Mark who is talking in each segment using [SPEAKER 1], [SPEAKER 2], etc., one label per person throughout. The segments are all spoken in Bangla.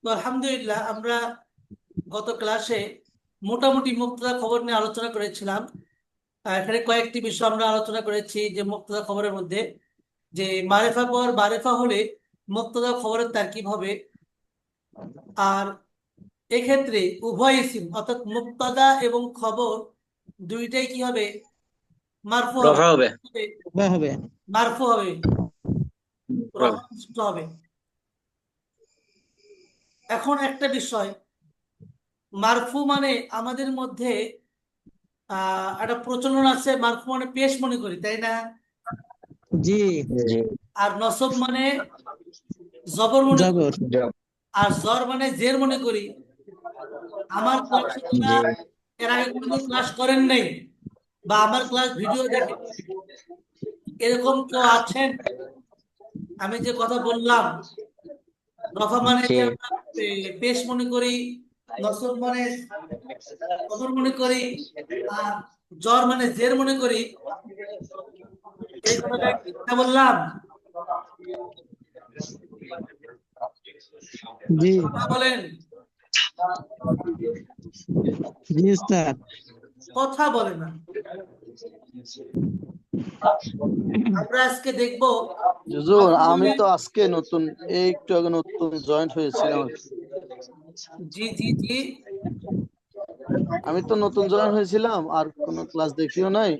[SPEAKER 1] তো আলহামদুলিল্লাহ আমরা গত ক্লাসে মোটামুটি মুক্তদা খবর নিয়ে আলোচনা করেছিলাম। এখানে কয়েকটি বিষয় আমরা আলোচনা করেছি যে মুক্তদা খবরের মধ্যে যে মারেফা পর বারেফা হলে মুক্তদা খবরের তারকিব হবে। আর এক্ষেত্রে উভয় ইসিম অর্থাৎ মুক্তদা এবং খবর দুইটাই কি হবে? মারফু হবে।
[SPEAKER 2] রফা হবে।
[SPEAKER 3] হবে।
[SPEAKER 1] মারফু হবে, রফানিষ্ট হবে। এখন একটা বিষয়, মারফু মানে আমাদের মধ্যে একটা প্রচলন আছে, মারফু মানে পেশ মনে করি, তাই না?
[SPEAKER 3] জি।
[SPEAKER 2] জি।
[SPEAKER 1] আর নসব মানে জবর মনে করি,
[SPEAKER 3] জবর।
[SPEAKER 1] আর জর মানে জের মনে করি। আমার ক্লাসে যারা
[SPEAKER 2] জি।
[SPEAKER 1] এর আগে কোনোদিন ক্লাস করেন নাই বা আমার ক্লাস ভিডিও দেখেন, এরকম কেউ আছেন? আমি যে কথা বললাম, রফা মানে
[SPEAKER 2] জি।
[SPEAKER 1] যে আমরা পেশ মনে করি, নসব মানে জবর মনে করি, আর জর মানে জের মনে করি, এই কথাটা কি কথা বললাম?
[SPEAKER 3] জি।
[SPEAKER 1] কথা বলেন,
[SPEAKER 3] জি স্যার।
[SPEAKER 1] কথা বলে না। আমরা আজকে দেখব
[SPEAKER 4] হুজুর, আমি
[SPEAKER 1] রফা।
[SPEAKER 4] তো আজকে নতুন, এই একটু আগে নতুন জয়েন্ট হয়েছিলাম আর কি।
[SPEAKER 1] জি জি জি।
[SPEAKER 4] আমি তো নতুন জয়েন হয়েছিলাম, আর কোনো ক্লাস দেখিও নাই।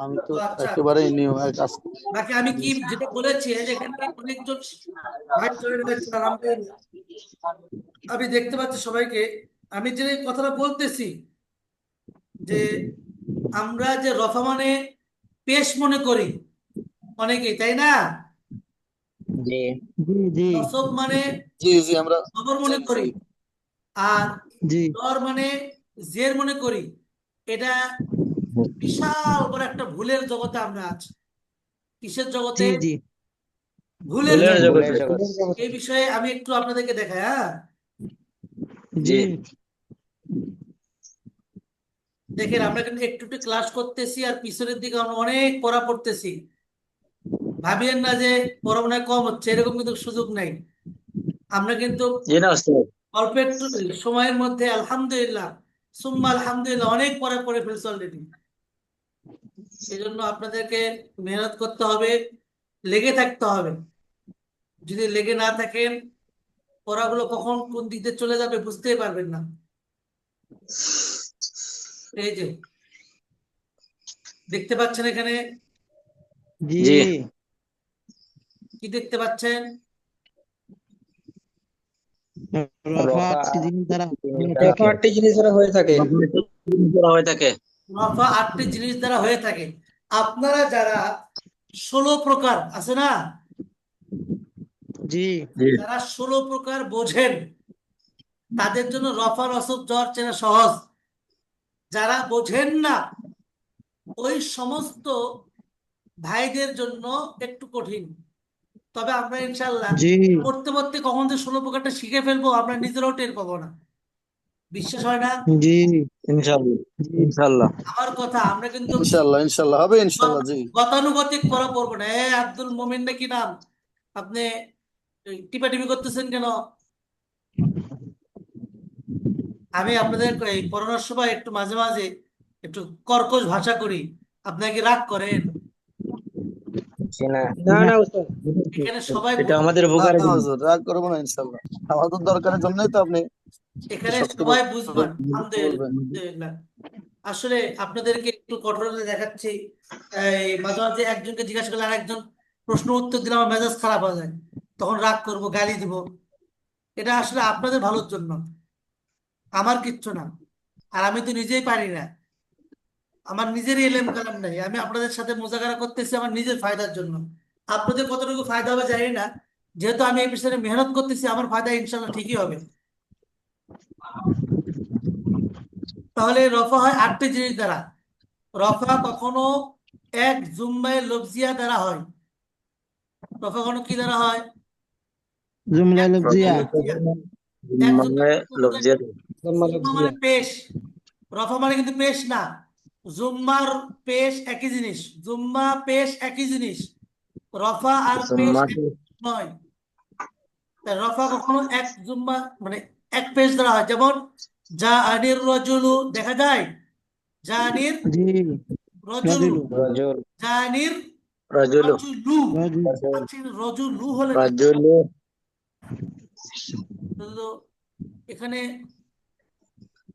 [SPEAKER 4] আমি তো
[SPEAKER 1] তো আচ্ছা,
[SPEAKER 4] একেবারেই নিউ কাজ।
[SPEAKER 1] বাকি আমি কি যেটা বলেছি, এই যে এখানে অনেকজন ভাই চলে গেছে, আলহামদুলিল্লাহ। আমি দেখতে পাচ্ছি সবাইকে। আমি যে কথাটা বলতেছি যে আমরা যে রফা মানে পেশ মনে করি অনেকেই, তাই না?
[SPEAKER 2] জি।
[SPEAKER 3] জি। জি।
[SPEAKER 1] নসব মানে
[SPEAKER 4] জি জি, আমরা
[SPEAKER 1] খবর
[SPEAKER 4] জি
[SPEAKER 1] মনে
[SPEAKER 4] জি।
[SPEAKER 1] করি, আর
[SPEAKER 3] জি।
[SPEAKER 1] জ্বর মানে জের মনে করি। এটা বিশাল বড় একটা ভুলের জগতে আমরা আছি। কিসের জগতে?
[SPEAKER 3] জি। জি।
[SPEAKER 1] ভুলের
[SPEAKER 2] ভুলের
[SPEAKER 1] জগতে।
[SPEAKER 2] জগতে।
[SPEAKER 1] এই বিষয়ে আমি একটু আপনাদেরকে দেখাই, হ্যাঁ।
[SPEAKER 3] জি।
[SPEAKER 2] জি।
[SPEAKER 1] দেখেন, আমরা কিন্তু একটু একটু ক্লাস করতেছি আর পিছনের দিকে আমরা অনেক পড়া পড়তেছি। ভাবিয়েন না যে পড়া মনে হয় কম হচ্ছে, এরকম কিন্তু সুযোগ নাই। আমরা কিন্তু
[SPEAKER 2] জি না ওস্তাদ।
[SPEAKER 1] অল্প একটু সময়ের মধ্যে আলহামদুলিল্লাহ, সুম্মা আলহামদুলিল্লাহ, অনেক পড়া পড়ে ফেলছি অলরেডি। এই জন্য আপনাদেরকে মেহনত করতে হবে, লেগে থাকতে হবে। যদি লেগে না থাকেন, পড়াগুলো কখন কোন দিক দিয়ে চলে যাবে বুঝতেই পারবেন না। এই যে দেখতে পাচ্ছেন এখানে,
[SPEAKER 3] জি।
[SPEAKER 2] জি।
[SPEAKER 1] কি দেখতে পাচ্ছেন?
[SPEAKER 3] রফা
[SPEAKER 2] রফা
[SPEAKER 3] আটটি জিনিস দ্বারা হয়ে
[SPEAKER 2] রফা
[SPEAKER 3] থাকে।
[SPEAKER 2] আটটি জিনিস দ্বারা হয়ে থাকে। করা হয়ে থাকে।
[SPEAKER 1] রফা 8টি জিনিস দ্বারা হয়ে থাকে। আপনারা যারা 16 প্রকার আছে না,
[SPEAKER 3] জি।
[SPEAKER 2] জি।
[SPEAKER 1] যারা 16 প্রকার বোঝেন, তাদের জন্য রফা রসব জ্বর চেনা সহজ। যারা বোঝেন না, ওই সমস্ত ভাইদের জন্য একটু কঠিন। তবে আমরা ইনশাল্লাহ
[SPEAKER 3] জি।
[SPEAKER 1] পড়তে পড়তে কখন যে 16 প্রকারটা শিখে ফেলবো আমরা নিজেরাও টের পাবো না। বিশ্বাস হয় না?
[SPEAKER 3] জি।
[SPEAKER 2] ইনশাআল্লাহ।
[SPEAKER 3] জি।
[SPEAKER 2] ইনশাআল্লাহ।
[SPEAKER 1] আমার কথা, আমরা কিন্তু
[SPEAKER 4] ইনশাল্লাহ ইনশাল্লাহ হবে, ইনশাল্লাহ। জি।
[SPEAKER 1] গতানুগতিক পড়া পড়বো না। আব্দুল মোমিন নাকি নাম, আপনি টিপাটিপি করতেছেন কেন? আমি আপনাদের এই পড়ানোর সময় একটু মাঝে মাঝে একটু কর্কশ ভাষা করি, আপনাকে কি রাগ করেন?
[SPEAKER 2] জি না।
[SPEAKER 3] না।
[SPEAKER 2] না ওস্তাদ।
[SPEAKER 1] এখানে সবাই
[SPEAKER 2] এটা আমাদের
[SPEAKER 4] না
[SPEAKER 2] উপকারের
[SPEAKER 4] না
[SPEAKER 2] জন্য।
[SPEAKER 4] হুজুর, রাগ করবো না ইনশাল্লাহ। আমাদের দরকারের জন্যই তো আপনি
[SPEAKER 1] এখানে সবাই
[SPEAKER 4] শক্তভাবে
[SPEAKER 1] বুঝবেন, আলহামদুলিল্লাহ
[SPEAKER 4] বলবেন।
[SPEAKER 1] আলহামদুলিল্লাহ। আসলে আপনাদেরকে একটু কঠোরতা দেখাচ্ছি। এই মাঝে মাঝে একজনকে জিজ্ঞাসা করলে আরেকজন প্রশ্ন উত্তর দিলে আমার মেজাজ খারাপ হয়ে যায়, তখন রাগ করব, গালি দিব। এটা আসলে আপনাদের ভালোর জন্য, আমার কিচ্ছু না। আর আমি তো নিজেই পারি না, আমার নিজেরই এলেম কালাম নাই। আমি আপনাদের সাথে মোজাকারা করতেছি আমার নিজের ফায়দার জন্য। আপনাদের কতটুকু ফায়দা হবে জানি না, যেহেতু আমি এই পিছনে মেহনত করতেছি, আমার ফায়দা ইনশাল্লাহ ঠিকই হবে। তাহলে রফা হয় 8টি জিনিস দ্বারা। রফা কখনো এক জুম্মায় লফজিয়া দ্বারা হয়। রফা কখনো কি দ্বারা হয়?
[SPEAKER 3] জুমলা
[SPEAKER 1] এক জুম্মায়
[SPEAKER 3] লফজিয়া।
[SPEAKER 1] লফজিয়া। এক
[SPEAKER 2] মানে
[SPEAKER 1] জুম্মায়
[SPEAKER 2] লফজিয়াত।
[SPEAKER 1] জুম্মা মানে পেশ, রফা মানে কিন্তু পেশ না। জুম্মার পেশ একই জিনিস, জুম্মা পেশ একই জিনিস, রফা আর পেশ
[SPEAKER 2] জুম্মাতে।
[SPEAKER 1] এক নয়। রফা কখনো এক জুম্মা মানে এক পেশ দ্বারা হয়, যেমন যা আনির রজুলু দেখা যায়, যা আনির
[SPEAKER 3] জি
[SPEAKER 1] রজুলু,
[SPEAKER 3] রাজুলু
[SPEAKER 2] রজুল
[SPEAKER 1] যা আনির
[SPEAKER 2] রজুলু
[SPEAKER 1] রজুলু।
[SPEAKER 3] রাজু
[SPEAKER 1] আচ্ছা, রজুলু হলে না।
[SPEAKER 2] রজুলু
[SPEAKER 1] তো এখানে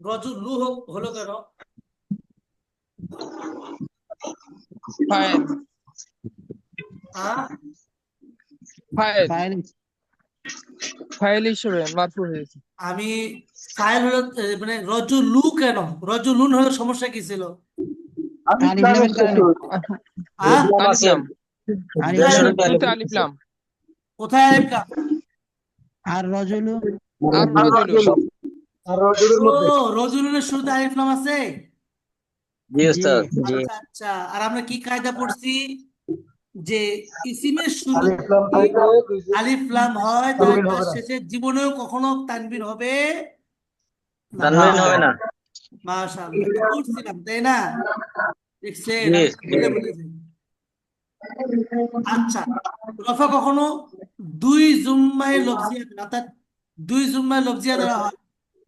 [SPEAKER 1] রজুলু হলো কেন?
[SPEAKER 5] ফাইল
[SPEAKER 1] হ্যাঁ,
[SPEAKER 5] ফাইল
[SPEAKER 3] ফাইল
[SPEAKER 5] ফাইল হিসেবে মারফু হয়েছে।
[SPEAKER 1] আমি ফাইল হলো মানে রজুলু কেন? রজুলুন হলে সমস্যা কি ছিল?
[SPEAKER 3] আলিফ লামের কারণে
[SPEAKER 1] হ্যাঁ,
[SPEAKER 2] ইসলাম
[SPEAKER 5] আলিফ
[SPEAKER 2] আছে
[SPEAKER 5] লাম,
[SPEAKER 3] আলিফ
[SPEAKER 1] কোথায়
[SPEAKER 3] লাম
[SPEAKER 5] শুরুতে আলিফ লাম
[SPEAKER 1] কোথায় আলিফ লাম?
[SPEAKER 3] আর রজুলু
[SPEAKER 5] আর রজুলু।
[SPEAKER 1] ও, রজুলুনের শুরুতে আলিফ লাম আছে।
[SPEAKER 2] জি
[SPEAKER 3] জি
[SPEAKER 2] উস্তাদ জি
[SPEAKER 1] আচ্ছা আচ্ছা, আর আমরা কি কায়দা পড়ছি যে ইসিমের শুরুতে আলিফ লাম হয় তাহলে তার শেষে জীবনেও কখনো তানবির হবে না।
[SPEAKER 2] তানবিন হবে না
[SPEAKER 1] মাশাআল্লাহ, তো পড়ছিলাম তাই না? দেখছেন
[SPEAKER 2] জি
[SPEAKER 1] আমি
[SPEAKER 2] জি
[SPEAKER 1] বলে বলে যাই। আচ্ছা, রফা কখনো দুই জুম্মায় লফজিয়া দ্বারা, অর্থাৎ দুই জুম্মায় লফজিয়া দ্বারা হয়।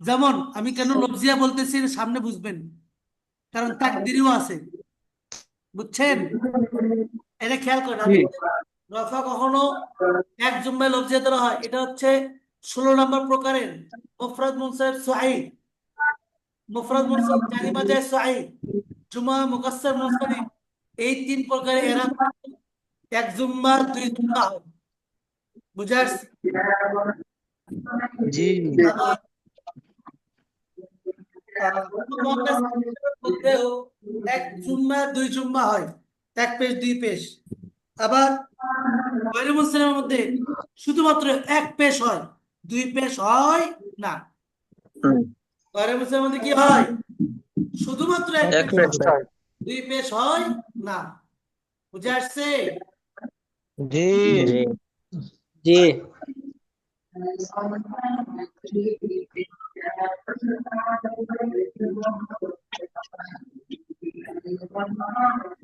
[SPEAKER 1] যেমন আমি কেন লফজিয়া বলতেছি এটা সামনে বুঝবেন, কারণ তাকদিরিও আছে, বুঝছেন? এটা খেয়াল করেন, আমি রফা কখনো এক জুম্মায় লফজিয়া দ্বারা হয়, এটা হচ্ছে 16 নম্বর প্রকারের মুফরাদ মুনসারিফ সুআইদ। মুফরাদ মুনসারিফ জারি মাজায় সুআইদ, জুমা মুকাসসার মুনসারিফ, এই 3 প্রকারের এরা এক জুম্মা দুই জুম্মা হয়। বুঝে আসছে?
[SPEAKER 3] জি
[SPEAKER 1] আবার মুহাম্মদ মধ্যেও এক জুম্মা দুই জুম্মা হয়, এক পেশ দুই পেশ। আবার গয়রে মুসলিমের মধ্যে শুধুমাত্র এক পেশ হয়, দুই পেশ হয় না।
[SPEAKER 2] হুম,
[SPEAKER 1] গয়রে মুসলিমের মধ্যে কি হয়? শুধুমাত্র এক
[SPEAKER 3] এক
[SPEAKER 2] এক
[SPEAKER 1] পেশ
[SPEAKER 3] পেশ
[SPEAKER 1] হয়, দুই পেশ হয় না। বুঝে আসছে?
[SPEAKER 3] জি
[SPEAKER 2] জি জি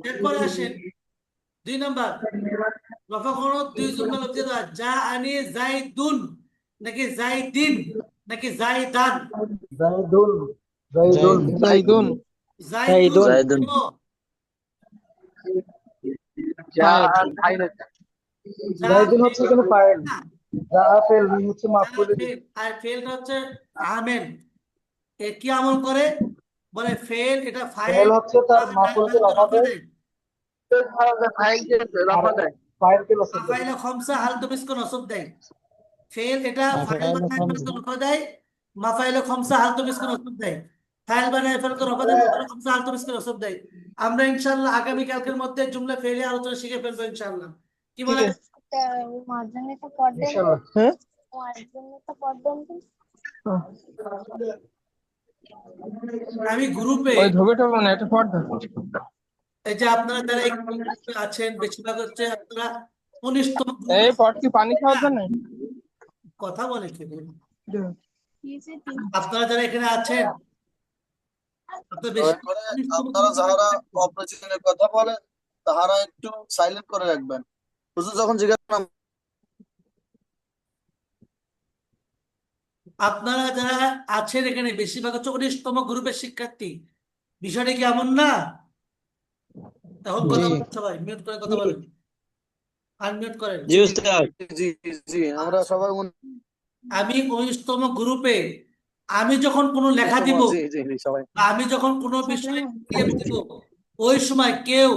[SPEAKER 1] এরপরে আসেন 2 নম্বর, রফা কখনো দুই জুম্মা লফজি দ্বারা, যা আনি জাইদুন নাকি জাইদিন নাকি জাইদান?
[SPEAKER 3] জাইদ
[SPEAKER 5] জাইদুন
[SPEAKER 1] জাইদুন
[SPEAKER 2] জাইদুন
[SPEAKER 1] কেন?
[SPEAKER 5] ফাইল
[SPEAKER 1] যা ফেল না, যা ফেল, আর ফেলটা হচ্ছে আমেল। এ কি আমল করে? বলে ফেল, এটা ফাইল রফা দেয়। আফাইলা খমসা হাল তুমিসকো নসব দেয়। ফেল এটা ফাইল
[SPEAKER 3] আফআইল
[SPEAKER 1] বানায়
[SPEAKER 3] খামস
[SPEAKER 1] ফেলকে রফা দেয়, মাফাইলা খমসা হাল তুমিসকো নসব দেয়। ফাইল বানায় ফেলকে রফা দেয়, মাফাইলা খমসা হাল তুমিসকো নসব দেয়। আমরা ইনশাআল্লাহ আগামী কালকের মধ্যে জুমলা ফেলে আলোচনা শিখে ফেলবো ইনশাআল্লাহ। কি
[SPEAKER 5] ঠিক
[SPEAKER 1] বলেন?
[SPEAKER 5] আছে।
[SPEAKER 6] মাঝখানেটা পড়বেন
[SPEAKER 5] হ্যাঁ
[SPEAKER 6] মাঝখানেটা পড়বেন
[SPEAKER 1] আমি গ্রুপে,
[SPEAKER 5] ওই ধোবেটা মানে একটা পট দেখো।
[SPEAKER 1] এই যে আপনারা যারা এই গ্রুপে আছেন, বেশিরভাগ হচ্ছে আপনারা 19তম
[SPEAKER 5] এই
[SPEAKER 1] গ্রুপে।
[SPEAKER 5] পট কি পানি খাওয়ার জন্য?
[SPEAKER 1] কথা বলে কি
[SPEAKER 6] কিসে
[SPEAKER 1] আপনারা যারা এখানে আছেন, আপনারা বেশি
[SPEAKER 7] দয়া করে
[SPEAKER 1] 19তম
[SPEAKER 7] আপনারা
[SPEAKER 1] গ্রুপে
[SPEAKER 7] যারা
[SPEAKER 1] থাকবেন।
[SPEAKER 7] অপ্রয়োজনীয় কথা বলেন তাহারা একটু সাইলেন্ট করে রাখবেন। হুজুর যখন জিজ্ঞাসা করলাম,
[SPEAKER 1] আপনারা যারা আছেন এখানে বেশিরভাগ হচ্ছে 19তম গ্রুপের শিক্ষার্থী। বিষয়টা কি এমন না? এখন
[SPEAKER 3] জি
[SPEAKER 1] কথা বলেন, সবাই মিউট করে কথা বলেন, আনমিউট করেন।
[SPEAKER 2] জি উস্তাদ
[SPEAKER 7] জি জি আমরা সবাই
[SPEAKER 1] আমি 19তম গ্রুপে আমি যখন কোনো লেখা দিব,
[SPEAKER 7] জি জি জি সবাই
[SPEAKER 1] বা আমি যখন কোনো বিষয়ে PDF দিব, ওই সময় কেউ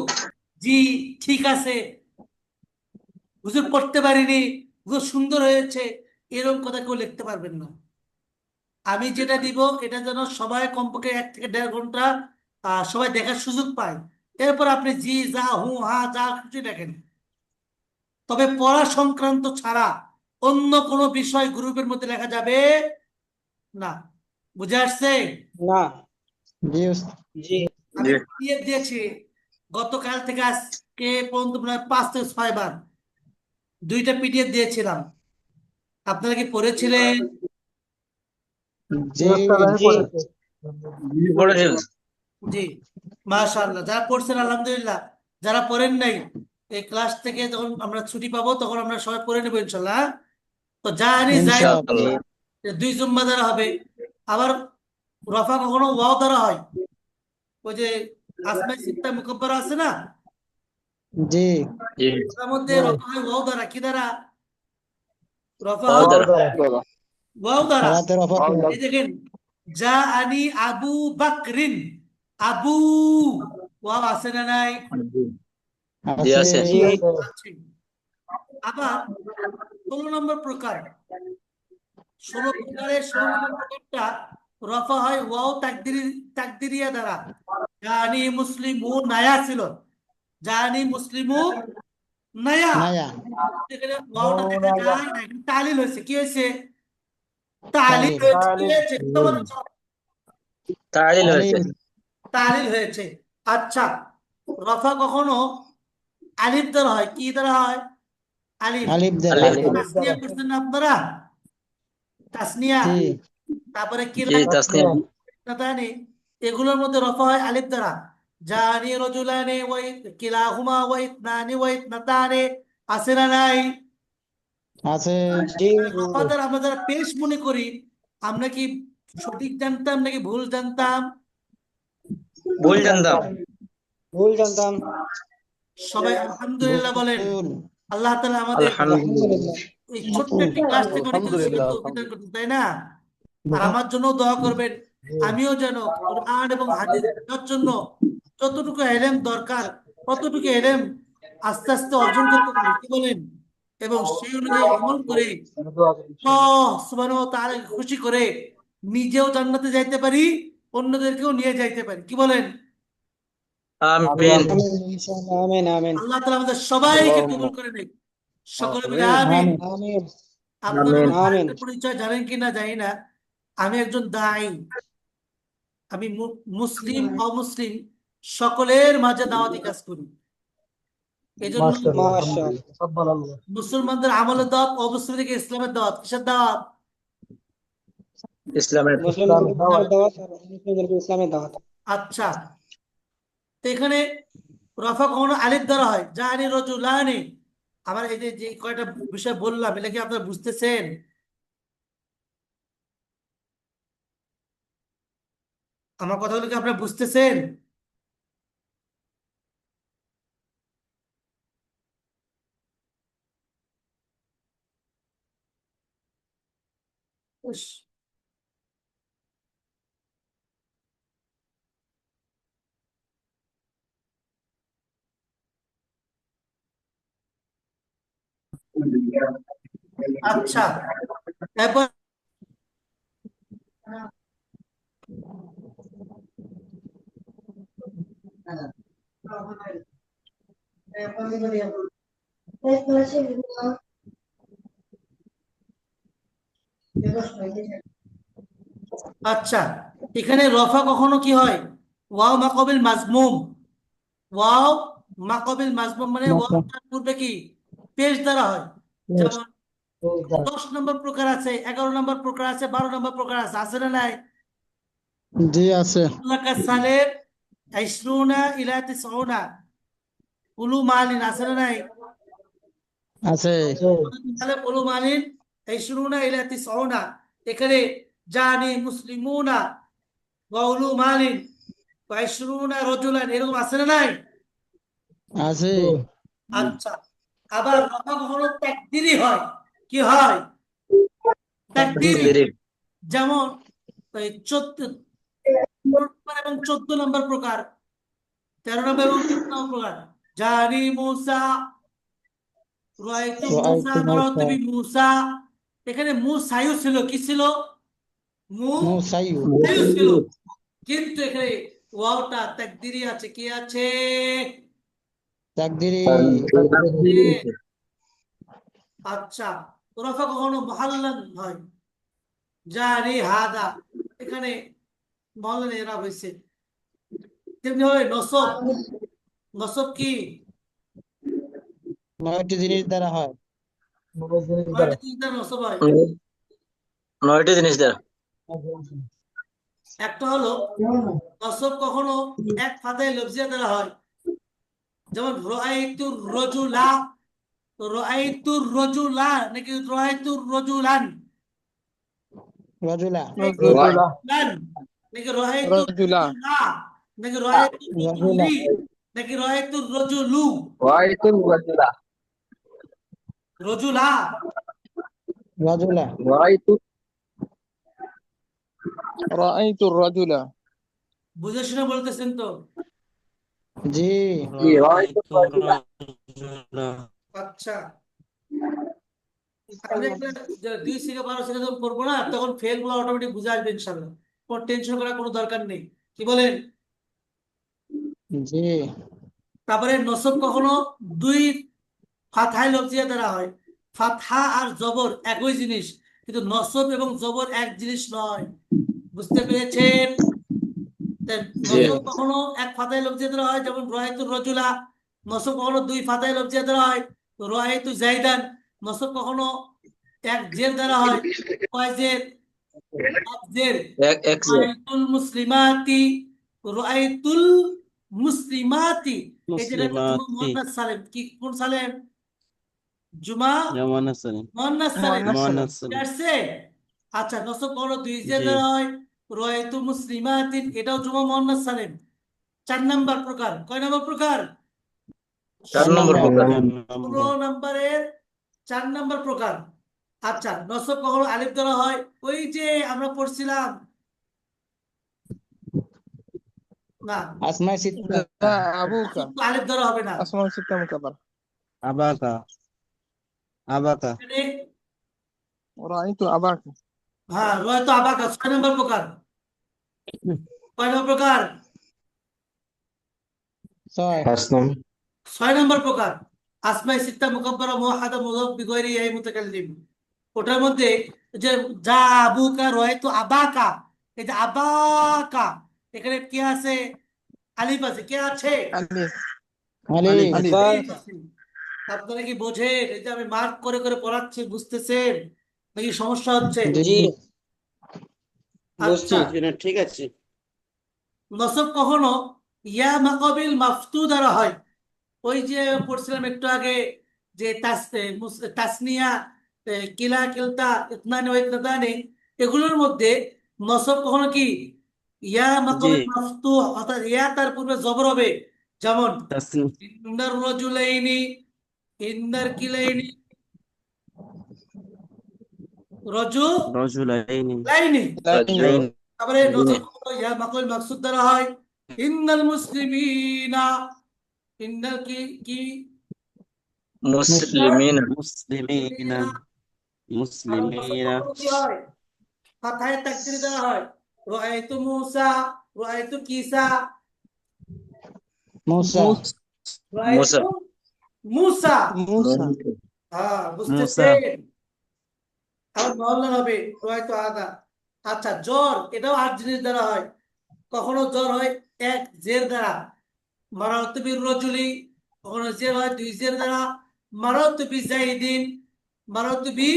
[SPEAKER 1] জি ঠিক আছে, হুজুর পড়তে পারিনি, হুজুর সুন্দর হয়েছে, এরকম কথা কেউ লিখতে পারবেন না। আমি যেটা দিব এটা যেন সবাই কমপক্ষে 1 থেকে 1.5 ঘন্টা সবাই দেখার সুযোগ পায়। এরপর আপনি জি যা হু হা যা খুশি দেখেন, তবে পড়া সংক্রান্ত ছাড়া অন্য কোনো বিষয় গ্রুপের মধ্যে লেখা যাবে না। বুঝে আসছে?
[SPEAKER 2] না
[SPEAKER 3] জি উস্তাদ
[SPEAKER 2] জি
[SPEAKER 1] আমি
[SPEAKER 2] জি
[SPEAKER 1] PDF দিয়েছি গতকাল থেকে আজকে পর্যন্ত প্রায় 5 থেকে 6 বার 2টা PDF দিয়েছিলাম। আপনারা কি পড়েছিলেন?
[SPEAKER 3] জি
[SPEAKER 2] জি জি পড়েছেন
[SPEAKER 1] জি, মাশাআল্লাহ। যারা পড়ছেন আলহামদুলিল্লাহ, যারা পড়েন নাই এই ক্লাস থেকে যখন আমরা ছুটি পাবো তখন আমরা সবাই পড়ে নেবো ইনশাল্লাহ। তো জানি যাই
[SPEAKER 2] ইনশাআল্লাহ।
[SPEAKER 1] দুই জুম্মা দ্বারা হবে। আবার রফা কখনো ওয়াও দ্বারা হয়, ওই যে আসমাই সিত্তা মুকব্বারা আছে না,
[SPEAKER 3] জি
[SPEAKER 2] জি।
[SPEAKER 1] ওটার মধ্যে রফা হয় ওয়াও দ্বারা। কি দ্বারা রফা
[SPEAKER 2] ওয়াও
[SPEAKER 1] হয়?
[SPEAKER 2] দ্বারা।
[SPEAKER 4] দাদা
[SPEAKER 1] ওয়াও দ্বারা।
[SPEAKER 3] হাতে রফা
[SPEAKER 1] এই দেখেন, যা আনি আবু বাকরিন, আবু, ওয়াও আছে না নাই?
[SPEAKER 2] জি
[SPEAKER 3] আছে।
[SPEAKER 2] আছে।
[SPEAKER 1] আছে। আবার 16 নম্বর প্রকার, 16 প্রকারের 16 নম্বর প্রকারটা রফা হয় ওয়াও তাকদিরিয়া দ্বারা। জানি মুসলিমু নায়া ছিল, জানি মুসলিমু নায়া,
[SPEAKER 3] নায়া
[SPEAKER 1] এখানে ওয়াওটা দেখা যায় না, এখানে তালিল হয়েছে। কি হয়েছে? তালিল
[SPEAKER 3] তালিল
[SPEAKER 1] হয়েছে। কি হয়েছে?
[SPEAKER 2] তালিল হয়েছে।
[SPEAKER 3] তালিল
[SPEAKER 1] তালিল হয়েছে। আচ্ছা, রফা কখনো আলিফ দ্বারা হয়। কি দ্বারা হয়? আলিফ।
[SPEAKER 3] আলিফ দ্বারা
[SPEAKER 2] আলিফ।
[SPEAKER 1] তাসনিয়া করছেন না আপনারা? তাসনিয়া,
[SPEAKER 3] জি
[SPEAKER 1] তারপরে
[SPEAKER 2] জি
[SPEAKER 1] কিরাত,
[SPEAKER 2] তাসনিয়া।
[SPEAKER 1] নাতানি, এগুলোর মধ্যে রফা হয় আলিফ দ্বারা। জানি রজুলানি ওয়াই কিলাহুমা ওয়াই ইতনানি ওয়াই ইতনাতানি, আছে না নাই?
[SPEAKER 3] আছে।
[SPEAKER 1] রফা দ্বারা আমরা যারা পেশ মনে করি, আমরা কি সঠিক জানতাম নাকি ভুল জানতাম?
[SPEAKER 2] ভুল জানতাম।
[SPEAKER 1] সবাই আলহামদুলিল্লাহ বলেন।
[SPEAKER 3] ভুল।
[SPEAKER 1] আল্লাহ তাআলা আমাদের
[SPEAKER 2] আলহামদুলিল্লাহ।
[SPEAKER 1] এই ছোট্ট একটি ক্লাস থেকে অনেক কিছু শেখার
[SPEAKER 4] আলহামদুলিল্লাহ
[SPEAKER 1] তৌফিক দান করতেন, তাই না? আর আমার জন্য দোয়া করবেন, আমিও যেন কোরআন এবং হাদিস শেখার জন্য যতটুকু এলেম দরকার ততটুকু এলেম আস্তে আস্তে অর্জন করতে পারি। কি বলেন? এবং সেই অনুযায়ী আমল করে আল্লাহ সুবহানাহু ওয়া তাআলাকে খুশি করে নিজেও জান্নাতে যাইতে পারি, অন্যদেরকেও নিয়ে যাইতে পারি। কি বলেন?
[SPEAKER 2] আমিন।
[SPEAKER 1] আল্লাহ তাআলা আমাদের সবাইকে কবুল
[SPEAKER 4] আল্লাহুম্মা
[SPEAKER 1] করে নেয়। সকলে বলে
[SPEAKER 4] আমিন।
[SPEAKER 1] আমিন। আপনাদের
[SPEAKER 2] আমিন।
[SPEAKER 1] মধ্যে আরেকটা পরিচয় জানেন কিনা জানি না, আমি একজন দাঈ। আমি মুসলিম অমুসলিম সকলের মাঝে দাওয়াতি কাজ করি। এই জন্য মুসলমানদের আমলের দাওয়াত, অমুসলিমদেরকে ইসলামের দাওয়াত। কিসের দাওয়াত?
[SPEAKER 2] ইসলামের।
[SPEAKER 1] আচ্ছা, তো এখানে রফা কখনো আলিফ দ্বারা হয়, জানি রজুলানি। আবার এই যে যে কয়টা বিষয় বললাম, এটা কি আপনারা বুঝতেছেন? আমার কথাগুলো কি আপনারা বুঝতেছেন? উস, আচ্ছা, এরপর আচ্ছা, এখানে রফা কখনো কি হয়? ওয়াও মাকাবিল মাজমুম। ওয়াও মাকাবিল মাজমুম মানে ওয়াও তার পূর্বে কি পেশ দ্বারা হয়। যেমন 10 নম্বর প্রকার আছে, 11 নম্বর প্রকার আছে, 12 নম্বর প্রকার আছে। আছে না নাই?
[SPEAKER 3] জি আছে।
[SPEAKER 1] লাকা সালের 20 ইলা 90 উলু মালিন, আছে না নাই?
[SPEAKER 3] আছে।
[SPEAKER 1] সালের উলু মালিন 20 ইলা 90। এখানে জানি মুসলিমুনা ওয়া উলু মালিন ওয়া 20 রাজুলান, এরকম আছে না নাই?
[SPEAKER 3] আছে।
[SPEAKER 1] আচ্ছা, আবার রফা কখনো তাকদিরি হয়। কি হয়? তাকদিরি।
[SPEAKER 2] তাকদীরি।
[SPEAKER 1] যেমন এই 14 এবং 14 নম্বর প্রকার, 13 নম্বর এবং 14 নম্বর প্রকার। জানি মুসা, রাআইতু মুসা,
[SPEAKER 3] রাআইতু
[SPEAKER 1] মারাতু
[SPEAKER 3] মূসা
[SPEAKER 1] মুসা। এখানে মুসাইও ছিল। কি ছিল?
[SPEAKER 3] মুসাইয়্যু
[SPEAKER 1] মুসাইও ছিল, কিন্তু এখানে ওয়াওটা তাকদিরি আছে। কি আছে?
[SPEAKER 3] তাকদিরি
[SPEAKER 1] আচ্ছা, রফা কখনো মুহাল্লান হয়। জানি হাদা, এখানে মহল্লান এরা হয়েছে। তেমনি হবে নসব। নসব কি?
[SPEAKER 3] 9টি জিনিস দ্বারা হয়।
[SPEAKER 1] 9টি জিনিস দ্বারা নসব হয়।
[SPEAKER 2] 9টি জিনিস দ্বারা।
[SPEAKER 1] একটা হলো নসব কখনো এক ফাতায় লফজিয়া দ্বারা হয়। যেমন রাআইতু রাজুলা, রাআইতুর রাজুলা নাকি রাআইতুর রাজুলান?
[SPEAKER 3] রাজুলা
[SPEAKER 5] রজুলা
[SPEAKER 1] লান নাকি রাআইতুর
[SPEAKER 5] রজুলা
[SPEAKER 1] রাজুলা নাকি রাআইতুর
[SPEAKER 3] রাজুলা
[SPEAKER 1] রাজুলি নাকি রাআইতুর রাজুলু?
[SPEAKER 5] রাআইতুল রজুলা
[SPEAKER 1] রাজুলা।
[SPEAKER 3] রাজুলা
[SPEAKER 5] রাআইতুর রজুলা
[SPEAKER 1] বুঝে শুনে বলতেছেন তো?
[SPEAKER 3] জি
[SPEAKER 1] আচ্ছা, আমি একটা 2 থেকে 12 সেকেন্ড যখন করবো না, তখন ফেল গুলো অটোমেটিক বুঝে আসবে ইনশাল্লাহ। কোনো টেনশন করার কোনো দরকার নেই। কি বলেন?
[SPEAKER 3] জি
[SPEAKER 1] তারপরে নসব কখনো 2 ফাতহায় লফজিয়া দ্বারা হয়। ফাতহা আর জবর একই জিনিস, কিন্তু নসব এবং জবর এক জিনিস নয়। বুঝতে পেরেছেন? তাই
[SPEAKER 2] জি
[SPEAKER 1] নসব কখনো এক ফাতহায় লফজিয়া দ্বারা হয়, যেমন রাআইতুর রাজুলা। নসব কখনো 2 ফাতহায় লফজিয়া দ্বারা হয়, রাআইতু জাইদান। নসব কখনো এক জের দ্বারা হয়। কয় জের? এক জের।
[SPEAKER 2] এক যে
[SPEAKER 1] রাআইতুল মুসলিমাতি, রাআইতুল মুসলিমাতি। এই জায়গাটা জুমা মুয়ান্নাস সালেম। কি কোন সালেম? জুমা মুয়ান্নাস সালেম।
[SPEAKER 5] মুহান্নাস সালাম
[SPEAKER 1] ঠিক আছে? আচ্ছা, নসব কখনো 2 জের দ্বারা হয়, রাআইতু মুসলিমাতিন, এটাও জুমা মুয়ান্নাস সালেম। 4 নাম্বার প্রকার। কয় নাম্বার প্রকার?
[SPEAKER 2] 4 নম্বর প্রকার।
[SPEAKER 1] 16 নাম্বারের 4 নাম্বার প্রকার। আচ্ছা, নসব কখনো আলিফ দ্বারা হয়, ওই যে আমরা পড়ছিলাম না,
[SPEAKER 3] আসমাই সিত্তা
[SPEAKER 5] আবুকা
[SPEAKER 1] নসব তো আলিফ দ্বারা হবে না।
[SPEAKER 5] আসমাউল সিত্তা মুকাব্বার
[SPEAKER 3] আবাকা আবাকা
[SPEAKER 1] এখানে
[SPEAKER 5] রাআইতু আবাকা
[SPEAKER 1] হ্যাঁ, রয়তো আবাকা 6 নাম্বার প্রকার। কয় নাম্বার প্রকার? 6 নাম্বার প্রকার। আসমাই সিত্তা মুকাব্বারা মুওয়াহহাদা মুযাফ বিগয়রি এই মুতাকাল্লিম। ওটার মধ্যে যে যা আবুকা রয়তো আবাকা, এই যে আবাকা, এখানে কি আছে? আলিফ আছে। কে আছে?
[SPEAKER 5] আলিফ
[SPEAKER 3] আলিফ
[SPEAKER 5] আলিফ
[SPEAKER 1] আলিফ আছে। আপনারা কি বোঝেন? এই যে আমি মার্ক করে করে পড়াচ্ছি, বুঝতেছেন নাকি সমস্যা হচ্ছে?
[SPEAKER 3] জি
[SPEAKER 1] আচ্ছা,
[SPEAKER 3] ঠিক আছে
[SPEAKER 1] নসব কখনো ইয়া মাকাবিল মাফতু দ্বারা হয়। ওই যে পড়ছিলাম একটু আগে, যে তাসনিয়া, কিলা কিলতা, ইতনানি ওয়া ইতনাতানি, এগুলোর মধ্যে নসব কখনো কি ইয়া মাকাবিল মাফতু, অর্থাৎ ইয়া তার পূর্বে জবর হবে। যেমন ইন্নার রাজুলাইনি, ইন্নার কিলাইনি, রাজুলাইনি।
[SPEAKER 5] লাইনি
[SPEAKER 1] তারপরে নসব কখনো ইয়া মাকাবিল মাকসুদ দ্বারা হয়। ইন্নাল মুসলিমিনা, ইন্নাল কি কি
[SPEAKER 2] মুসলিমিন
[SPEAKER 1] মুসলিমিনা কি হয়? ফাতহায়ে তাকদীর দ্বারা হয়। রাআইতু মূসা, রাআইতু কিসা,
[SPEAKER 3] মুসা
[SPEAKER 2] মুসা
[SPEAKER 1] রাআইতু মূসা।
[SPEAKER 5] মুসা
[SPEAKER 1] হ্যাঁ, বুঝতেছেন? আবার মহল্লা হবে রাআইতু আদা। আচ্ছা, জ্বর এটাও 8 জিনিস দ্বারা হয়। কখনো জ্বর হয় এক জের দ্বারা, মারাতু বির রাজুলি। কখনো জের হয় 2 জের দ্বারা, মারাতু বি জাইদিন, মারাতু বি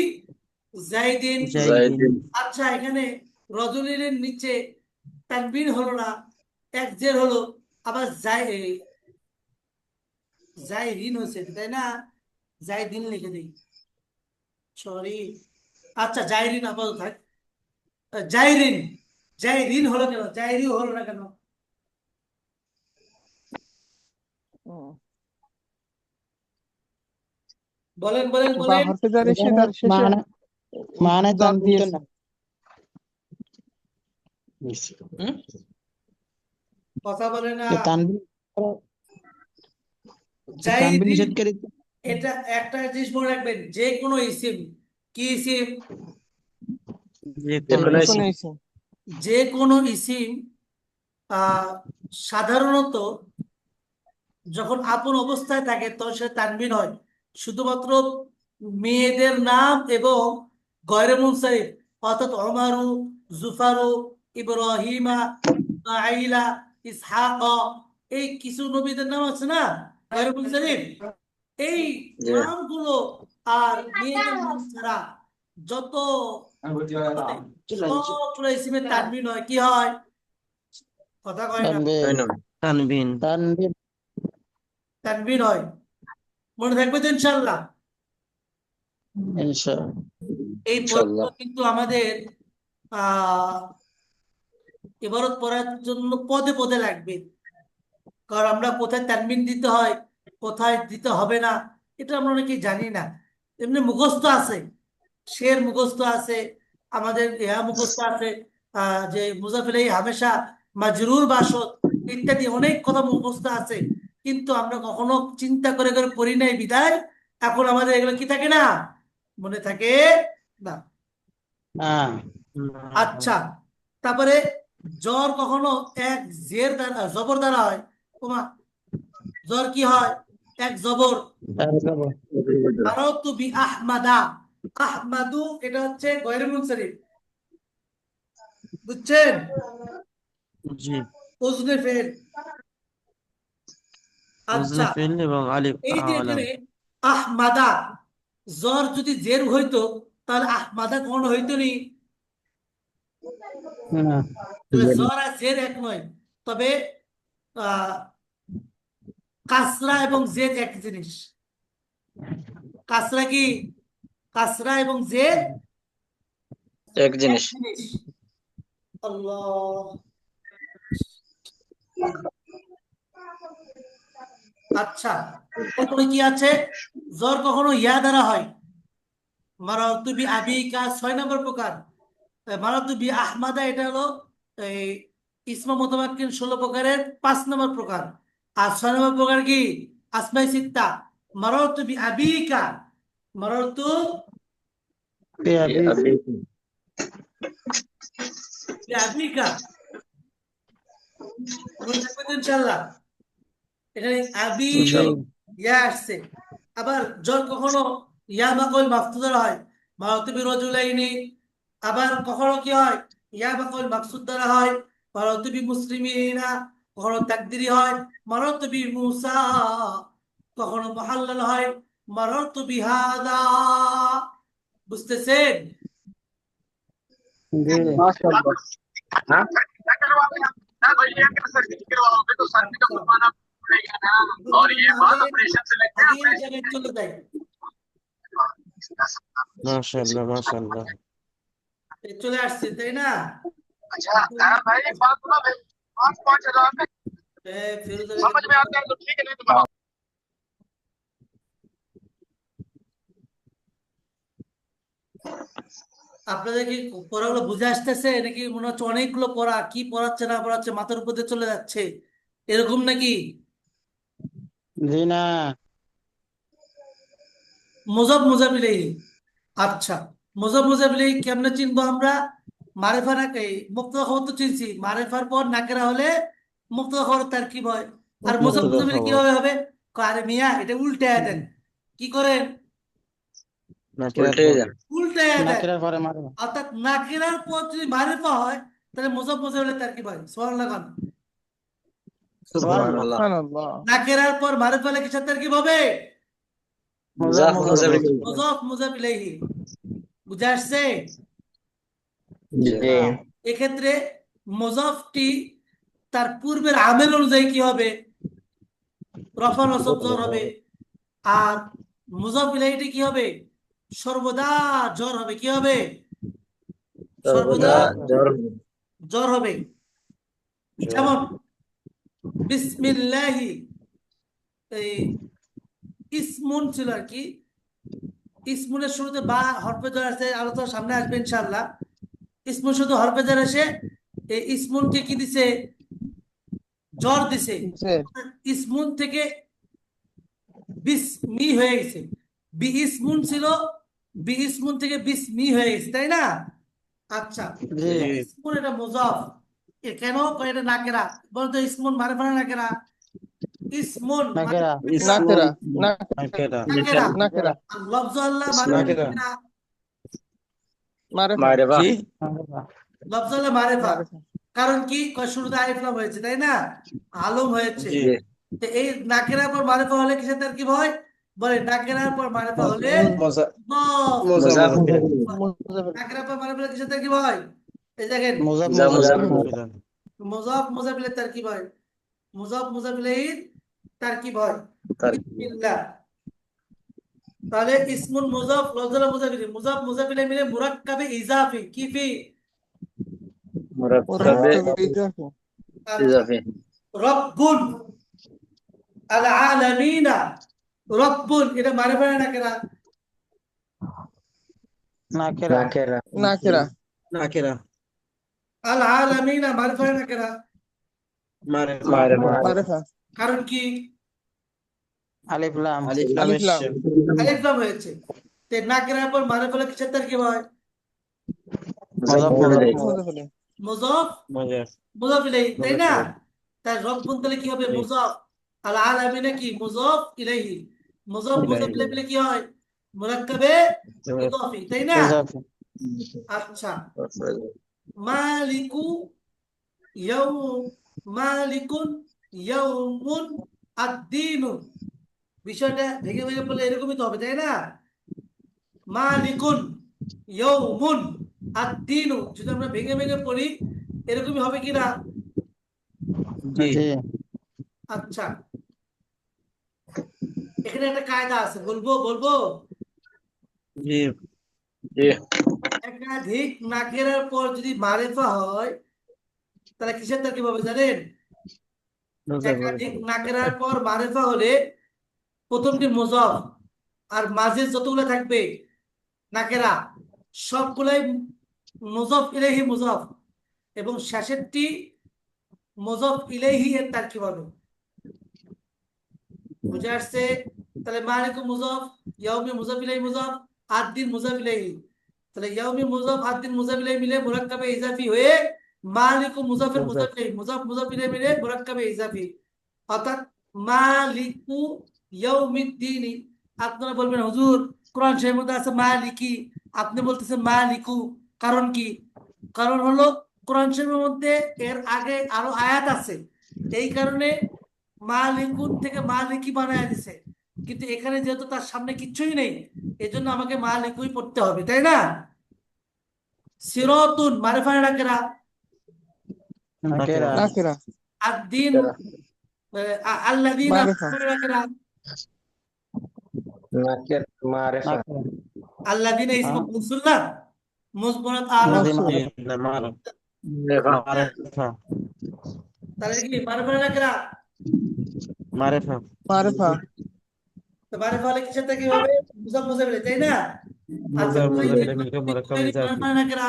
[SPEAKER 1] জাইদিন।
[SPEAKER 2] জাইদিন
[SPEAKER 1] আচ্ছা, এখানে রজনীর নিচে তানবির হলো না, এক জের হলো। আবার জাইরিন হয়েছে, তাই না? জাইদিন লিখে দিই, সরি। আচ্ছা, জাইরিন আপাতত থাক। জাইরিন, জাইরিন হলো কেন? জাইরি হলো না কেন? বলেন বলেন
[SPEAKER 5] বা
[SPEAKER 1] বলেন।
[SPEAKER 5] হরফে জার এসে তার শেষে
[SPEAKER 3] মানা মানা
[SPEAKER 5] জ্বর
[SPEAKER 3] তানবিন তো
[SPEAKER 5] দিয়েছে
[SPEAKER 3] না
[SPEAKER 1] কথা বলে না।
[SPEAKER 3] তানবিন তানবিন
[SPEAKER 1] জাইরিন,
[SPEAKER 3] নিষেধকারী
[SPEAKER 1] এটা একটা জিনিস মনে রাখবেন, যে কোনো ইসিম। কি ইসিম?
[SPEAKER 2] যেকোনো
[SPEAKER 5] কোন ইসিম
[SPEAKER 1] যে কোনো ইসিম সাধারণত যখন আপন অবস্থায় থাকে তখন সে তানবিন হয়। শুধুমাত্র মেয়েদের নাম এবং গয়রে মুনসারিফ, অর্থাৎ ওমারু, জুফারু, ইব্রাহিমা, ইসমাঈলা, ইসহাক, এই কিছু নবীদের নাম আছে না গয়রে মুনসারিফ, এই
[SPEAKER 2] জি
[SPEAKER 1] নামগুলো আর মেয়েদের নাম ছাড়া যত সবগুলো ইসিমে তানবিন হয়। কি হয়? কথা কয় না।
[SPEAKER 3] তানবিন
[SPEAKER 1] তানবিন হয়। মনে থাকবে তো ইনশাল্লাহ?
[SPEAKER 3] ইনশাআল্লাহ।
[SPEAKER 1] এই
[SPEAKER 2] ইনশাআল্লাহ।
[SPEAKER 1] পদগুলো কিন্তু আমাদের আহ ইবারত পড়ার জন্য পদে পদে লাগবে, কারণ আমরা কোথায় তানবিন দিতে হয়, কোথায় দিতে হবে না, এটা আমরা অনেকেই জানি না। এমনি মুখস্থ আছে, শের মুখস্থ আছে, আমাদের ইহা মুখস্থ আছে, যে মুজাফির হামেশা মাজরুর বাসদ ইত্যাদি অনেক কথা মুখস্থ আছে, কিন্তু আমরা কখনো চিন্তা করে করে পড়ি নাই বিদায় এখন আমাদের এগুলো কি থাকে না, মনে থাকে না।
[SPEAKER 3] হ্যাঁ।
[SPEAKER 1] আচ্ছা, তারপরে জ্বর কখনো এক জের দ্বারা জবর দ্বারা হয়। তোমা জ্বর কি হয়? এক জবর। মারাতু বি আহমাদা, আহমাদু এটা হচ্ছে গয়রে মুনসারিফ, বুঝছেন?
[SPEAKER 3] জি।
[SPEAKER 1] ওজনে ফেল।
[SPEAKER 3] ওজনে
[SPEAKER 1] আচ্ছা,
[SPEAKER 3] ফেল এবং আলিফ
[SPEAKER 1] এই যে
[SPEAKER 3] আলাম।
[SPEAKER 1] এখানে আহমাদা, জ্বর যদি জের হইতো তাহলে আহমাদা কখনো হইতো নি।
[SPEAKER 3] হ্যাঁ।
[SPEAKER 1] তাহলে জ্বর আর জের এক নয়, তবে আহ কাসরা এবং জের এক জিনিস। কাসরা কি? কাসরা এবং জের
[SPEAKER 2] এক
[SPEAKER 1] এক
[SPEAKER 2] জিনিস।
[SPEAKER 1] জিনিস। আল্লাহ। আচ্ছা, তারপরে কি আছে? জ্বর কখনো ইয়া দ্বারা হয়। মারাতু বি আবিকা 6 নম্বর প্রকার। মারাতু বি আহমাদা এটা হলো এই ইসমা মুতামাক্কিন 16 প্রকারের 5 নম্বর প্রকার। আর 6 নম্বর প্রকার কি? আসমাই সিত্তা। মারাতু বি আবিকা, মারাতু বি আবিকা, মনে থাকবে তো ইনশাআল্লাহ। এখানে আবি
[SPEAKER 2] ইনশাআল্লাহ।
[SPEAKER 1] ইয়া আসছে। আবার জ্বর কখনো ইয়া বাকল মাকসুদ দ্বারা হয়, মারাতু বি রাজুলাইনি। আবার কখনো কি হয়? ইয়া বাকল মাকসুদ দ্বারা হয়, মারাতু বি মুসলিমিনা। কখনো তাকদিরি হয়, মারাতু বি মুসা। কখনো মুহাল্লাল হয়, মারাতু বি হাদা। বুঝতেছেন?
[SPEAKER 3] জি।
[SPEAKER 7] মাশাআল্লাহ।
[SPEAKER 1] আগে এই জায়গায় চলে যায়।
[SPEAKER 3] মাশাআল্লাহ মাশাআল্লাহ।
[SPEAKER 1] চলে আসছে, তাই না? ফিরোজ আপনাদের কি পড়াগুলো বুঝে আসতেছে নাকি মনে হচ্ছে অনেকগুলো পড়া, কি পড়াচ্ছে না পড়াচ্ছে মাথার উপর দিয়ে চলে যাচ্ছে, এরকম নাকি?
[SPEAKER 3] জি না।
[SPEAKER 1] মুজাব মুজাবিলেহি। আচ্ছা, মুজাব মুজাবিলেহি কেমনে চিনবো আমরা? মারিফা নাকি মুক্তদা খবর তো চিনছি, মারিফার পর নাকেরা হলে মুক্তদা খবর তারকিব হয়। আর মুজাব
[SPEAKER 3] মুক্তদা
[SPEAKER 1] মুজাবিলি
[SPEAKER 3] খবর।
[SPEAKER 1] কিভাবে হবে? আরে মিয়া এটা উল্টায়া দেন। কি করেন?
[SPEAKER 3] নাকিরার
[SPEAKER 2] উল্টে
[SPEAKER 3] পর।
[SPEAKER 2] যান।
[SPEAKER 1] উল্টায়া দেন।
[SPEAKER 3] নাকিরার পরে মারো।
[SPEAKER 1] অর্থাৎ নাকিরার পর যদি মারিফা হয় তাহলে মুজাব মুজাবিলের তারকিব হয়। সুবহানাল্লাহ খান।
[SPEAKER 3] সুবহানাল্লাহ।
[SPEAKER 5] সুবহানাল্লাহ।
[SPEAKER 1] নাকেরার পর মারিফা হলে কিসের তারকিব হবে?
[SPEAKER 3] মুজাফ মুজাফ।
[SPEAKER 1] মুজাফ মুজাফ ইলাইহি। বুঝে আসছে?
[SPEAKER 2] জি।
[SPEAKER 1] এক্ষেত্রে মুজাফটি তার পূর্বের আমেল অনুযায়ী কি হবে? রফা নসব জ্বর হবে। আর মুজাফ ইলাইহিটি কি হবে? সর্বদা জ্বর হবে। কি হবে? সর্বদা
[SPEAKER 2] জ্বর।
[SPEAKER 1] জ্বর হবে। যেমন বিসমিল্লাহি, এই ইসমুন ছিল আর কি, ইসমুনের শুরুতে বা হরফে জ্বর আসছে, আলোচনা সামনে আসবে ইনশাআল্লাহ। ইসমুন শুধু হরফে জ্বর আসে, এই ইসমুনকে কি দিছে? জ্বর দিছে।
[SPEAKER 5] জি।
[SPEAKER 1] ইসমুন থেকে বিসমি হয়ে গেছে। বি ইসমুন ছিল, বি ইসমুন থেকে বিসমি হয়ে গেছে, তাই না? আচ্ছা,
[SPEAKER 3] জি।
[SPEAKER 1] এটা ইসমুন, এটা মুজাফ। কেন এটা নাকেরা? বলতো ইসমুন মারিফা না নাকেরা? ইসমুন
[SPEAKER 3] নাকিরা।
[SPEAKER 5] নাকেরা।
[SPEAKER 3] নাকিরা।
[SPEAKER 1] নাকেরা।
[SPEAKER 5] নাকেরা।
[SPEAKER 1] আর লফজ আল্লাহ
[SPEAKER 3] নাকিরা।
[SPEAKER 1] মারিফা।
[SPEAKER 5] মারিফা।
[SPEAKER 2] মারিফা।
[SPEAKER 3] কি?
[SPEAKER 1] লফজ আল্লাহ মারিফা।
[SPEAKER 5] মারিফা।
[SPEAKER 1] কারণ কি? শুরুতে আলিফ লাম হয়েছে, তাই না? আলম হয়েছে।
[SPEAKER 3] জি।
[SPEAKER 1] তো এই নাকেরার পর মারিফা হলে কিসের তারকিব হয়? বলে নাকেরার পর মারিফা হলে মুজাফ।
[SPEAKER 2] মুজাফ।
[SPEAKER 1] নাকেরার পর মারিফা হলে কিসের তারকিব হয়? এই দেখেন,
[SPEAKER 3] মুজাফ
[SPEAKER 2] মুজাফ।
[SPEAKER 3] মুজাফ।
[SPEAKER 1] মুজাফ মুজাফিলের তারকিব হয়, মুজাফ মুজাফিলের তারকিব হয়।
[SPEAKER 2] তার
[SPEAKER 1] বিসমিল্লাহ। তাহলে ইসমুন মুজাফ লফজুল মুজাফ ইলাইহি মুজাফ মুজাফ ইলাইহি মিলে মুরাক্কাবে ইজাফি কি ফি
[SPEAKER 2] مركب
[SPEAKER 5] مركب إضافي
[SPEAKER 2] إضافي
[SPEAKER 1] রব্বুন আল আলামিনা রব্বুন এটা মারিফা না কেনা
[SPEAKER 3] নাকেরা
[SPEAKER 2] نكرة
[SPEAKER 5] ناكرة
[SPEAKER 3] নাকেরা
[SPEAKER 1] আল আলামিনা মারিফা না কেনা
[SPEAKER 3] মারিফা
[SPEAKER 2] معرفة
[SPEAKER 5] معرفة
[SPEAKER 1] কারণ কি
[SPEAKER 3] আলিফ লাম
[SPEAKER 2] ألف لام
[SPEAKER 5] ألف لام
[SPEAKER 2] الشمس
[SPEAKER 1] আলিফ লাম হয়েছে তে না কেনার পর মারিফা হলে কিসের তারকিব হয়
[SPEAKER 2] مضاف
[SPEAKER 3] مضاف
[SPEAKER 2] إليه
[SPEAKER 5] مضاف إليه
[SPEAKER 1] মুজাফ
[SPEAKER 3] মুজাফ
[SPEAKER 1] মুজাফ ইলাইহি তাই না
[SPEAKER 3] মুজাফ
[SPEAKER 1] তাই রব্বুন তাহলে কি হবে
[SPEAKER 3] জি।
[SPEAKER 1] মুজাফ আল আলামিনা কি মুজাফ ইলাইহি মুজাফ মুজাফ
[SPEAKER 3] ইলাইহি।
[SPEAKER 1] ইলাইহি মিলে কি হয় মুরাক্কাবে ইদাফি তাই না
[SPEAKER 3] ইজাফি
[SPEAKER 1] আচ্ছা মালিকু ইয়াউ মালিকুন ইয়াউমুন আদ-দীনু বিষয়টা ভেঙে ভেঙে বললে এরকমই তো হবে তাই না মালিকুন ইয়াউমুন আদ-দীনু যদি আমরা ভেঙে ভেঙে পড়ি এরকমই হবে কি না
[SPEAKER 3] জি
[SPEAKER 1] আচ্ছা এখানে একটা কায়দা আছে বলবো বলবো
[SPEAKER 3] জি
[SPEAKER 2] জি
[SPEAKER 1] একাধিক নাকেরার পর যদি মারিফা হয় তাহলে কিসের তারকিব হবে জানেন একাধিক নাকেরার পর মারিফা হলে প্রথমটি মুজাফ আর মাঝে যতগুলো থাকবে নাকেরা সবগুলাই মুজাফ ইলাইহি মুজাফ এবং শেষেরটি মুজাফ ইলাইহি এর তারকিব হবে বুঝে আসছে তাহলে মালিকু মুজাফ ইয়াউমি মুজাফ ইলাইহি মুজাফ আদ-দিন মুজাফ ইলাইহি তাহলে ইয়াউমি মুজাফ আদ-দিন মুজাফ ইলাইহি মিলে মুরাক্কাবে ইজাফি হয়ে মালিকু মুজাফের মুজাফ ইলাইহি মুজাফ মুজাফ ইলাইহি মিলে মুরাক্কাবে ইজাফি অর্থাৎ মালিকু ইয়াউমিদ্দিনি আপনারা বলবেন হুজুর কোরআন শরীফের মধ্যে আছে মালিকি আপনি বলতেছেন মালিকু কারণ কি কারণ হলো কোরআন শরীফের মধ্যে এর আগে আরো আয়াত আছে এই কারণে মালিকুন থেকে মালিকি বানায় দিছে কিন্তু এখানে যেহেতু তার সামনে কিচ্ছুই নেই এজন্য আমাকে মালিকুই পড়তে হবে তাই না সিরাতুন মারিফা নাকেরা
[SPEAKER 3] নাকেরা
[SPEAKER 5] ناكرة
[SPEAKER 1] আদ-দিন আল্লাযীনা
[SPEAKER 5] মারিফা।
[SPEAKER 1] নাকেরা
[SPEAKER 2] نكرة معرفة
[SPEAKER 1] আল্লাযীনা ইসমু মৌসুল না মুসবরাত আলা
[SPEAKER 5] موصول
[SPEAKER 3] মারিফা
[SPEAKER 1] তাহলে কি মারিফা নাকেরা
[SPEAKER 3] মারিফা
[SPEAKER 5] معرفة
[SPEAKER 1] তো মারিফা হলে কিসের থেকে হবে মুজাফ মুজাফ ইলাইহি তাই না আচ্ছা
[SPEAKER 3] মুজাফ মুজাফ ইলাইহি মিলে মুরাক্কাবে ইজাফি
[SPEAKER 1] মারিফা নাকেরা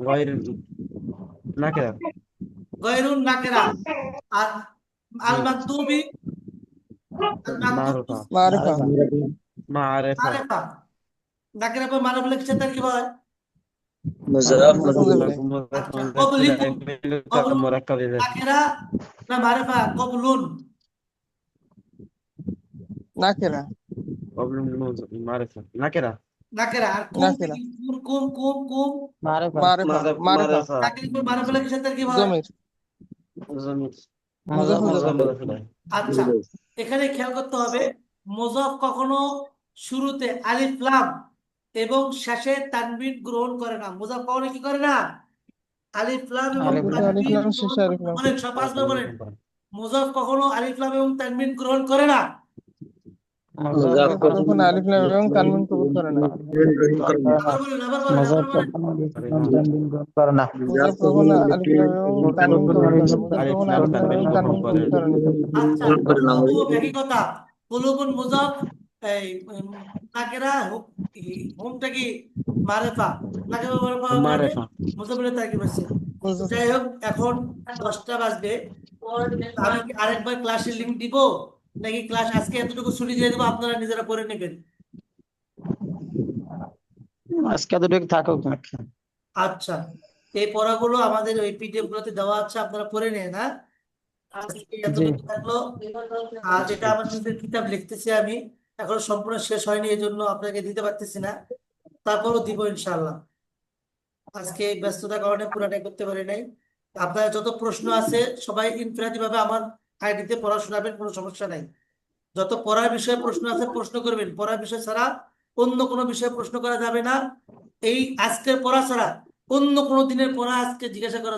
[SPEAKER 3] গায়র নাকেরা
[SPEAKER 1] গায়রুন নাকেরা আর আল মাকতুবি
[SPEAKER 3] মারুফা
[SPEAKER 5] معرفة
[SPEAKER 3] মারিফা
[SPEAKER 1] মারিফা নাকেরা পর মারিফা হলে কিসের থেকে হয়
[SPEAKER 2] مضاف
[SPEAKER 5] مضاف إليه
[SPEAKER 3] মুজাফ
[SPEAKER 1] قبلكم.
[SPEAKER 3] মুজাফ মুরাক্কাবে ইজাফি
[SPEAKER 1] নাকেরা না মারিফা কবলুন
[SPEAKER 5] ناكرة
[SPEAKER 3] قبل معرفة نكرة
[SPEAKER 1] নাকেরা আর কুম
[SPEAKER 5] নাকেরা।
[SPEAKER 1] কুম কুম কুম
[SPEAKER 3] معرفة
[SPEAKER 5] معرفة معرفة
[SPEAKER 1] নাকের পর মারিফা হলে কিসের থেকে হয়
[SPEAKER 5] ضمير
[SPEAKER 3] ضمير
[SPEAKER 5] مضاف
[SPEAKER 3] مضاف
[SPEAKER 5] إليه
[SPEAKER 3] مضاف إليه
[SPEAKER 1] আচ্ছা এখানে খেয়াল করতে হবে মুজাফ কখনো শুরুতে আলিফ লাম এবং শেষে তানবিন গ্রহণ করে না মুজাফ কখনো কি করে না আলিফ লাম এবং
[SPEAKER 3] আলিফ লাম।
[SPEAKER 1] তানবিন
[SPEAKER 5] আলিফ লাম, শেষে
[SPEAKER 1] গ্রহণ
[SPEAKER 5] আলিফ লাম।
[SPEAKER 1] বলেন সব পাঁচবার বলেন মুজাফ কখনো আলিফ লাম এবং তানবিন গ্রহণ করে না
[SPEAKER 2] مضاف
[SPEAKER 5] তখন আলিফ লাম এবং তানবিন কবুল করে না
[SPEAKER 1] আবার বলেন আবার বলেন আবার বলেন
[SPEAKER 5] মুজাফ কখনো আলিফ লাম এবং তানবিন কবুল করে না মুজাফ কখনো আলিফ লাম এবং তানবিন কবুল করে না
[SPEAKER 1] আচ্ছা কুলুবুন একই কথা কুলুবুন মুজাফ এই নাকেরা হুমটা কি মারিফা নাকেরা মারিফা
[SPEAKER 3] معرفة
[SPEAKER 1] মুজাফিরের তাকিব আছে
[SPEAKER 5] মুজাফ
[SPEAKER 1] যাই হোক এখন 10টা বাজবে আমি কি আরেকবার ক্লাসের লিংক দিব নাকি ক্লাস আজকে এতটুকু ছুটি দিয়ে দেবো আপনারা নিজেরা পড়ে নেবেন
[SPEAKER 3] আজকে তো ঠিক থাকুক নাকি
[SPEAKER 1] আচ্ছা এই পড়াগুলো আমাদের ওই পিডিএফ গুলোতে দেওয়া আছে আপনারা পড়ে নেন না আজকে এতটুকু থাকলো আর যেটা আমার নিজের কিতাব লিখতেছি আমি এখনো সম্পূর্ণ শেষ হয়নি এই জন্য আপনাকে দিতে পারতেছি না তারপরও দিব ইনশাআল্লাহ আজকে ব্যস্ততার কারণে পুরাটাই করতে পারি নাই আপনার যত প্রশ্ন আছে সবাই ইনফিনিটি ভাবে আমার আইডিতে পড়া শোনাবেন কোনো সমস্যা নাই যত পড়ার বিষয়ে প্রশ্ন আছে প্রশ্ন করবেন পড়ার বিষয় ছাড়া অন্য কোনো বিষয়ে প্রশ্ন করা যাবে না এই আজকের পড়া ছাড়া অন্য কোনো দিনের পড়া আজকে জিজ্ঞাসা করা